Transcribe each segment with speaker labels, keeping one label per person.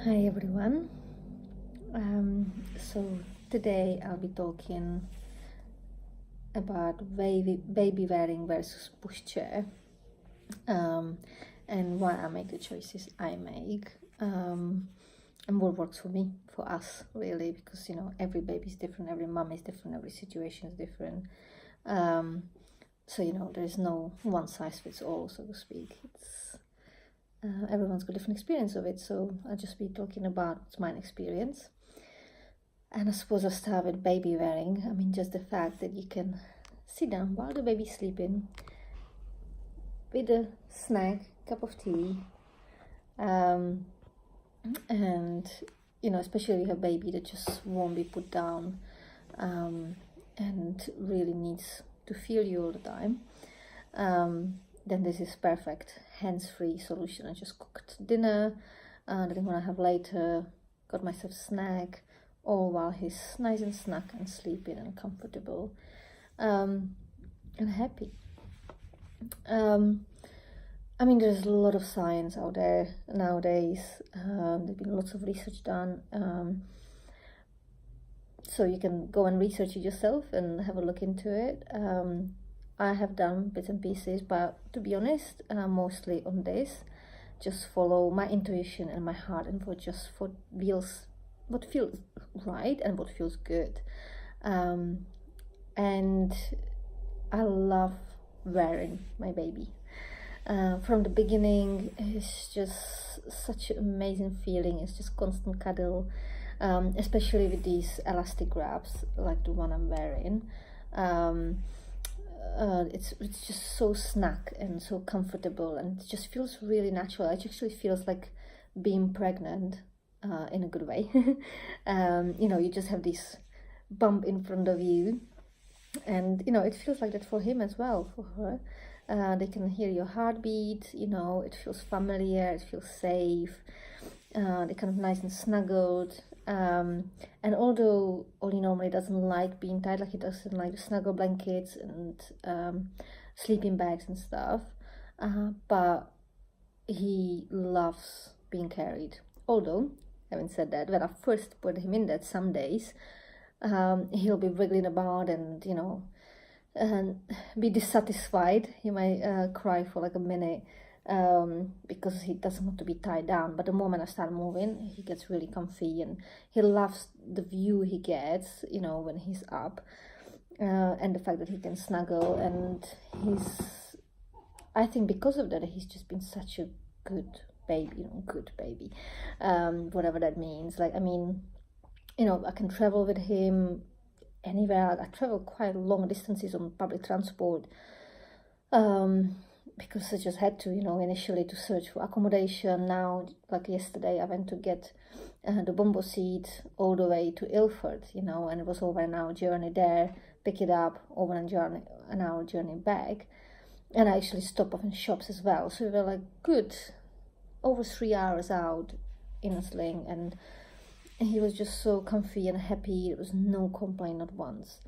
Speaker 1: Hi everyone. So today I'll be talking about baby wearing versus pushchair, and why I make the choices I make, and what works for me, for us, really, because every baby is different, every mum is different, every situation is different. So there's no one size fits all, so to speak. It's everyone's got different experience of it, so I'll just be talking about what's my experience. And I suppose I'll start with baby wearing. I mean, just the fact that you can sit down while the baby's sleeping with a snack, cup of tea, and especially if you have a baby that just won't be put down, and really needs to feel you all the time. Then this is perfect hands-free solution. I just cooked dinner that I'm gonna have later, got myself a snack, all while he's nice and snug and sleeping and comfortable, and happy. I mean, there's a lot of science out there nowadays. There's been lots of research done, so you can go and research it yourself and have a look into it. I have done bits and pieces, but to be honest, mostly on this, just follow my intuition and my heart, and what feels right and what feels good. And I love wearing my baby. From the beginning, it's just such an amazing feeling. It's just constant cuddle, especially with these elastic wraps like the one I'm wearing. It's just so snug and so comfortable, and it just feels really natural. It actually feels like being pregnant, in a good way. You just have this bump in front of you, and it feels like that for him as well, for her. They can hear your heartbeat. It feels familiar, it feels safe. They're kind of nice and snuggled. And although Ollie normally doesn't like being tied, like he doesn't like the snuggle blankets and sleeping bags and stuff, but he loves being carried. Although, having said that, when I first put him in that, some days he'll be wriggling about and be dissatisfied. He might cry for like a minute, because he doesn't want to be tied down. But the moment I start moving, he gets really comfy, and he loves the view he gets, when he's up, and the fact that he can snuggle. And I think because of that, he's just been such a good baby, whatever that means. Like, I mean, I can travel with him anywhere. I travel quite long distances on public transport, because I just had to, initially to search for accommodation. Now, like yesterday, I went to get the bumbo seat all the way to Ilford, and it was over an hour journey there, pick it up, over an hour journey back. And I actually stopped off in shops as well. So we were like good over 3 hours out in a sling, and he was just so comfy and happy. There was no complaint, not once.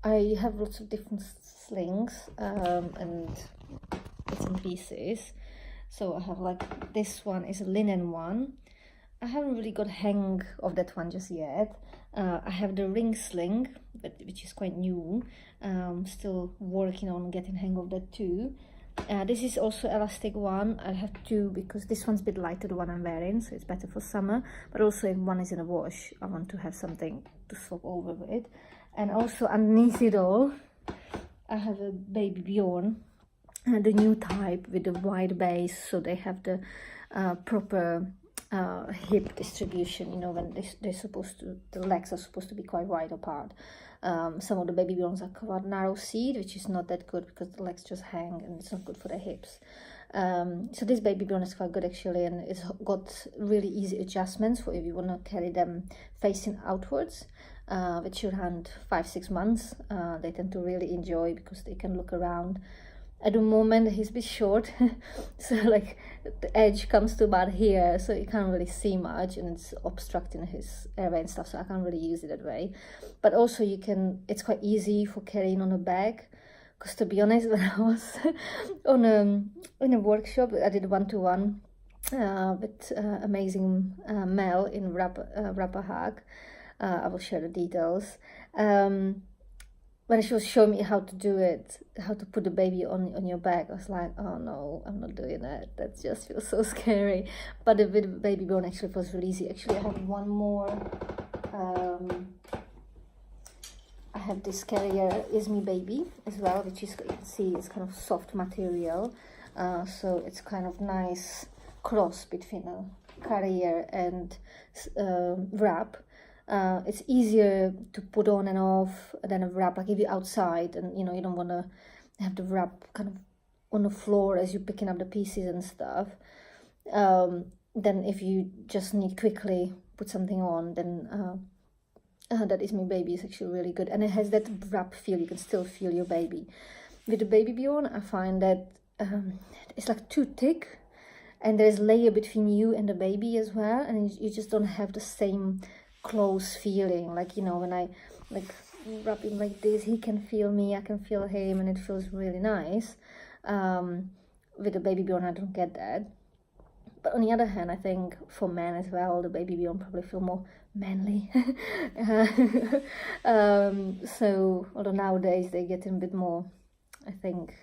Speaker 1: I have lots of different slings, and bits and pieces. So I have like, this one is a linen one. I haven't really got hang of that one just yet. I have the ring sling, which is quite new. Still working on getting hang of that too. This is also elastic one. I have two because this one's a bit lighter, the one I'm wearing, so it's better for summer. But also if one is in a wash, I want to have something to swap over with. And also underneath it all, I have a baby Bjorn, the new type with the wide base, so they have the proper hip distribution. When they're supposed to, the legs are supposed to be quite wide apart. Some of the baby Bjorns are quite narrow seat, which is not that good because the legs just hang and it's not good for the hips. So this baby Bjorn is quite good actually, and it's got really easy adjustments for if you want to carry them facing outwards. With children 5-6 months, they tend to really enjoy because they can look around. At the moment he's a bit short, so like the edge comes to about here, so you can't really see much, and it's obstructing his airway and stuff, so I can't really use it that way. But also it's quite easy for carrying on a bag, because to be honest, when I was in a workshop, I did one-to-one with amazing Mel in Wrapper Hug. I will share the details. When she was showing me how to do it, how to put the baby on your back, I was like, oh no, I'm not doing that. That just feels so scary. But the baby born actually was really easy. Actually, I have one more. I have this carrier Is Me Baby as well, which is, you can see, it's kind of soft material. So it's kind of nice cross between a carrier and wrap. It's easier to put on and off than a wrap. Like if you're outside and you don't want to have the wrap kind of on the floor as you're picking up the pieces and stuff. Then if you just need quickly put something on, then that Is Me Baby is actually really good, and it has that wrap feel. You can still feel your baby. With the Baby Bjorn, I find that it's like too thick, and there's layer between you and the baby as well, and you just don't have the same close feeling. Like when I wrap him like this, he can feel me, I can feel him, and it feels really nice. With the Baby Bjorn, I don't get that. But on the other hand, I think for men as well, the Baby Bjorn probably feel more manly. So although nowadays they get a bit more, I think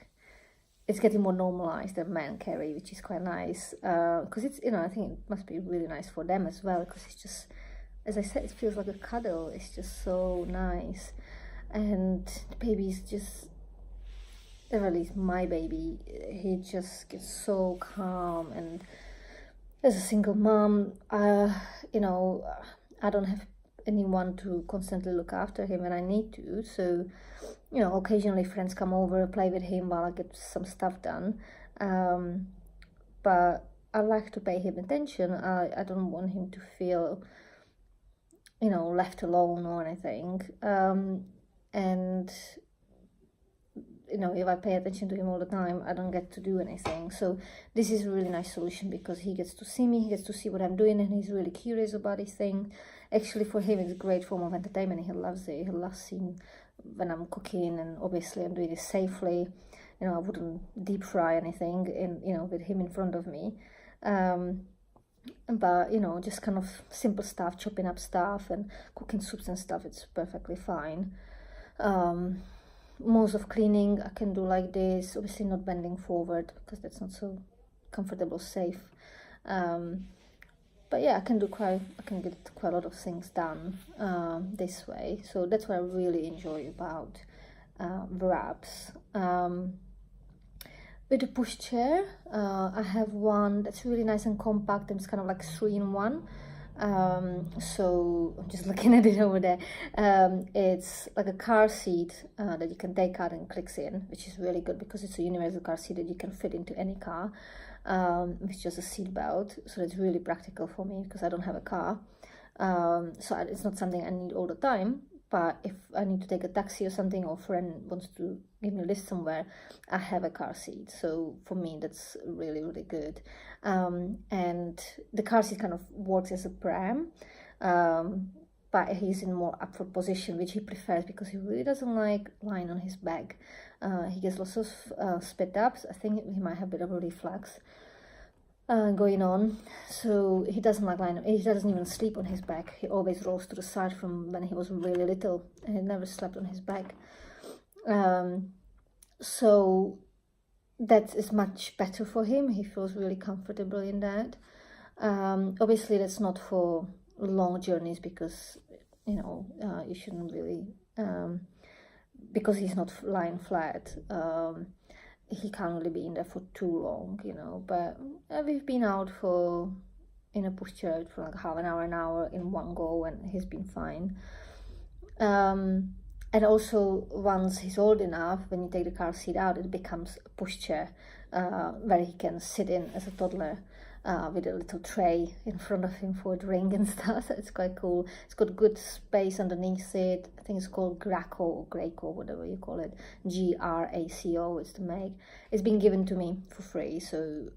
Speaker 1: it's getting more normalized that men carry, which is quite nice. Because it's I think it must be really nice for them as well, because it's just, as I said, it feels like a cuddle. It's just so nice, and the baby is just, or at least my baby, he just gets so calm. And as a single mom, I don't have anyone to constantly look after him when I need to. So, occasionally friends come over, play with him while I get some stuff done. But I like to pay him attention. I don't want him to feel, left alone or anything. And if I pay attention to him all the time, I don't get to do anything. So this is a really nice solution, because he gets to see me, he gets to see what I'm doing, and he's really curious about these things. Actually, for him, it's a great form of entertainment. He loves it. He loves seeing when I'm cooking, and obviously I'm doing it safely. I wouldn't deep fry anything with him in front of me. But just kind of simple stuff, chopping up stuff and cooking soups and stuff, it's perfectly fine. Most of cleaning I can do like this, obviously not bending forward, because that's not so comfortable, safe. But yeah, I can get quite a lot of things done this way. So that's what I really enjoy about wraps. With the pushchair, I have one that's really nice and compact, and it's kind of like 3-in-1. So I'm just looking at it over there. It's like a car seat that you can take out and clicks in, which is really good because it's a universal car seat that you can fit into any car. It's just a seat belt, so it's really practical for me because I don't have a car. So it's not something I need all the time, but if I need to take a taxi or something, or a friend wants to give me a lift somewhere, I have a car seat. So for me, that's really, really good. And the car seat kind of works as a pram, but he's in more upward position, which he prefers because he really doesn't like lying on his back. He gets lots of spit ups. I think he might have a bit of a reflux going on, so he doesn't like lying. He doesn't even sleep on his back. He always rolls to the side from when he was really little, and he never slept on his back. So that is much better for him. He feels really comfortable in that. Obviously that's not for long journeys, because you shouldn't really, because he's not lying flat, he can't really be in there for too long, but we've been out in a pushchair for like half an hour in one go, and he's been fine. And also, once he's old enough, when you take the car seat out, it becomes a pushchair where he can sit in as a toddler with a little tray in front of him for a drink and stuff. So it's quite cool. It's got good space underneath it. I think it's called Graco or Graco, whatever you call it. GRACO is the make. It's been given to me for free, so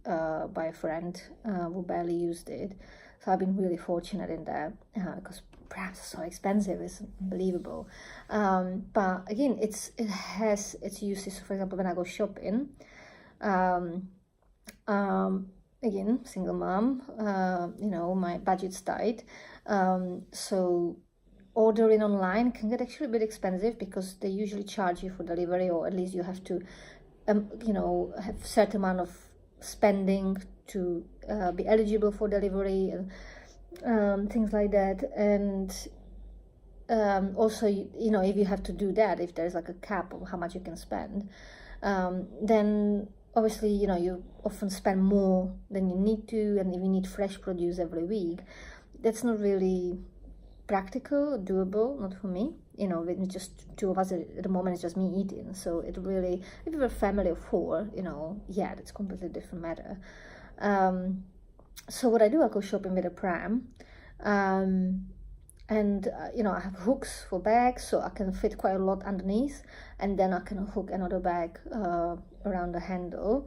Speaker 1: by a friend who barely used it. So I've been really fortunate in that, because perhaps it's so expensive, it's unbelievable. But again, it has its uses. For example, when I go shopping, again, single mom, my budget's tight. So ordering online can get actually a bit expensive because they usually charge you for delivery, or at least you have to, have certain amount of spending to be eligible for delivery and things like that. And also, if you have to do that, if there's like a cap of how much you can spend, then obviously, you often spend more than you need to, and if you need fresh produce every week, that's not really practical, doable, not for me. With just two of us at the moment, it's just me eating. So it really, if you're a family of four, yeah, that's completely different matter. So what I do, I go shopping with a pram. And I have hooks for bags, so I can fit quite a lot underneath, and then I can hook another bag around the handle,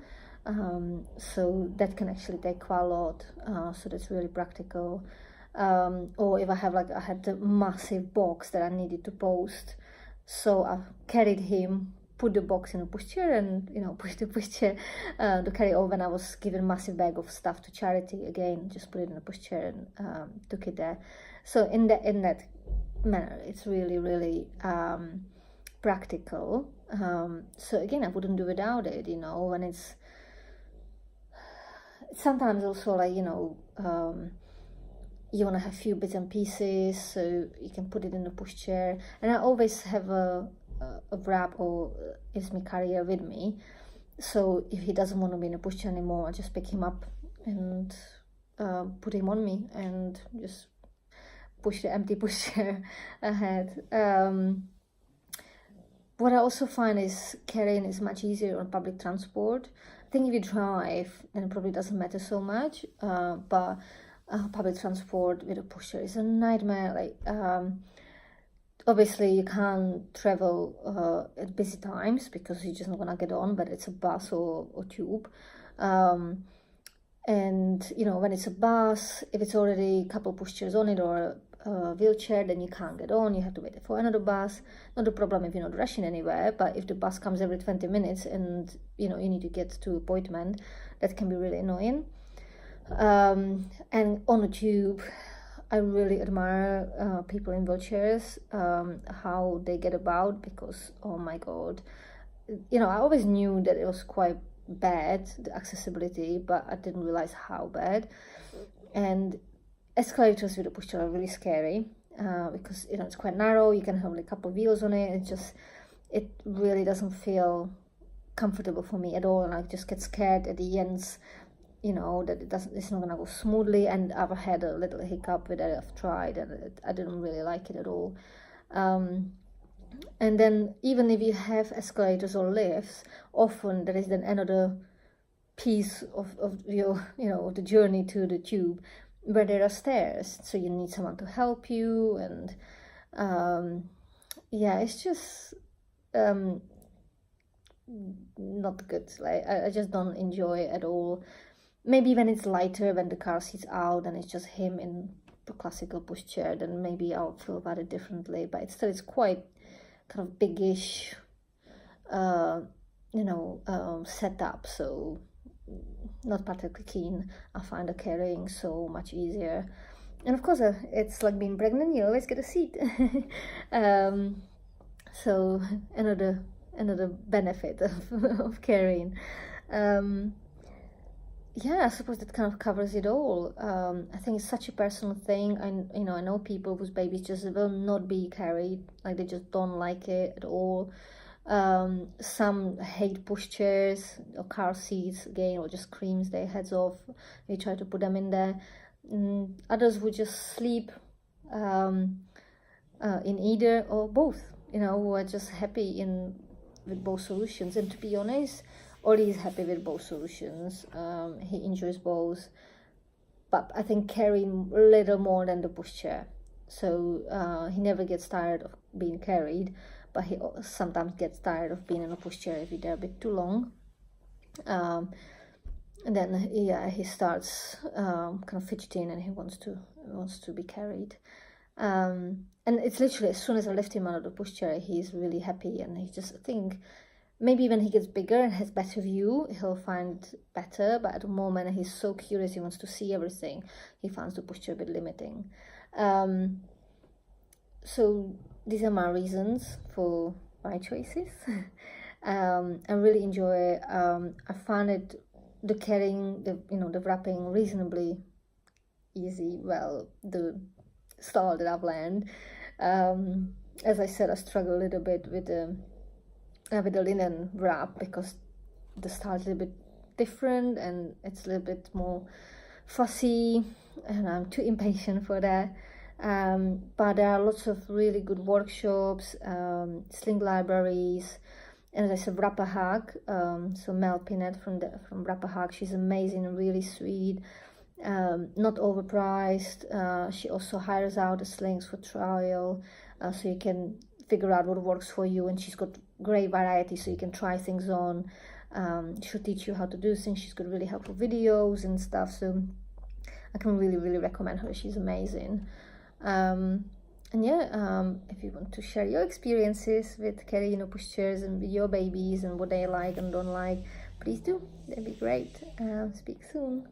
Speaker 1: so that can actually take quite a lot, so that's really practical. Or if I had a massive box that I needed to post, so I carried him, put the box in a pushchair, and push the pushchair to carry over. And I was given a massive bag of stuff to charity, again just put it in a pushchair and took it there. So in that manner, it's really, really practical. So again, I wouldn't do without it. And it's sometimes also like you want to have a few bits and pieces, so you can put it in the pushchair. And I always have a wrap or is my carrier with me, so if he doesn't want to be in a pushchair anymore, I just pick him up and put him on me and just push the empty pushchair ahead. What I also find is carrying is much easier on public transport. I think if you drive, then it probably doesn't matter so much, but public transport with a pushchair is a nightmare. Obviously you can't travel at busy times because you're just not gonna get on, but it's a bus or tube. And when it's a bus, if it's already a couple pushchairs on it or a wheelchair, then you can't get on, you have to wait for another bus. Not a problem if you're not rushing anywhere, but if the bus comes every 20 minutes and you need to get to appointment, that can be really annoying. And on a tube, I really admire people in wheelchairs, how they get about, because oh my god, I always knew that it was quite bad, the accessibility, but I didn't realize how bad. And escalators with a pushchair are really scary, because it's quite narrow, you can have like a couple of wheels on it. It really doesn't feel comfortable for me at all, and I just get scared at the ends, that it's not gonna go smoothly. And I've had a little hiccup with it. I've tried, and I didn't really like it at all. And then even if you have escalators or lifts, often there is then another piece of your the journey to the tube where there are stairs, so you need someone to help you. And it's just not good. I just don't enjoy it at all. Maybe when it's lighter, when the car seat's out and it's just him in the classical pushchair, then maybe I'll feel about it differently. But it's quite kind of biggish, setup. So not particularly keen. I find the carrying so much easier. And of course, it's like being pregnant. You always get a seat. So another benefit of carrying. I suppose that kind of covers it all. I think it's such a personal thing. I know people whose babies just will not be carried, like they just don't like it at all. Some hate pushchairs or car seats, again, or just screams their heads off. They try to put them in there. Others would just sleep in either or both, who are just happy with both solutions. And to be honest, Ollie is happy with both solutions. He enjoys both, but I think carrying a little more than the pushchair. So he never gets tired of being carried, but he sometimes gets tired of being in a pushchair if he's there a bit too long. And then he starts kind of fidgeting, and he wants to be carried. And it's literally as soon as I lift him out of the pushchair, he's really happy, and he just, I think maybe when he gets bigger and has better view, he'll find better, but at the moment he's so curious, he wants to see everything. He finds the posture a bit limiting. So these are my reasons for my choices. I really enjoy it. I find it, the carrying, the wrapping reasonably easy. Well, the style that I've learned. As I said, I struggle a little bit with the linen wrap because the style is a little bit different and it's a little bit more fussy, and I'm too impatient for that. But there are lots of really good workshops, sling libraries, and as I said, Wrapper Hug. So Mel Pinnett from Wrapper Hug, she's amazing and really sweet. Not overpriced. She also hires out the slings for trial, so you can figure out what works for you, and she's got great variety, so you can try things on. She'll teach you how to do things. She's got really helpful videos and stuff, so I can really recommend her. She's amazing. And yeah, if you want to share your experiences with carry postures and with your babies and what they like and don't like, please do. That'd be great. Speak soon.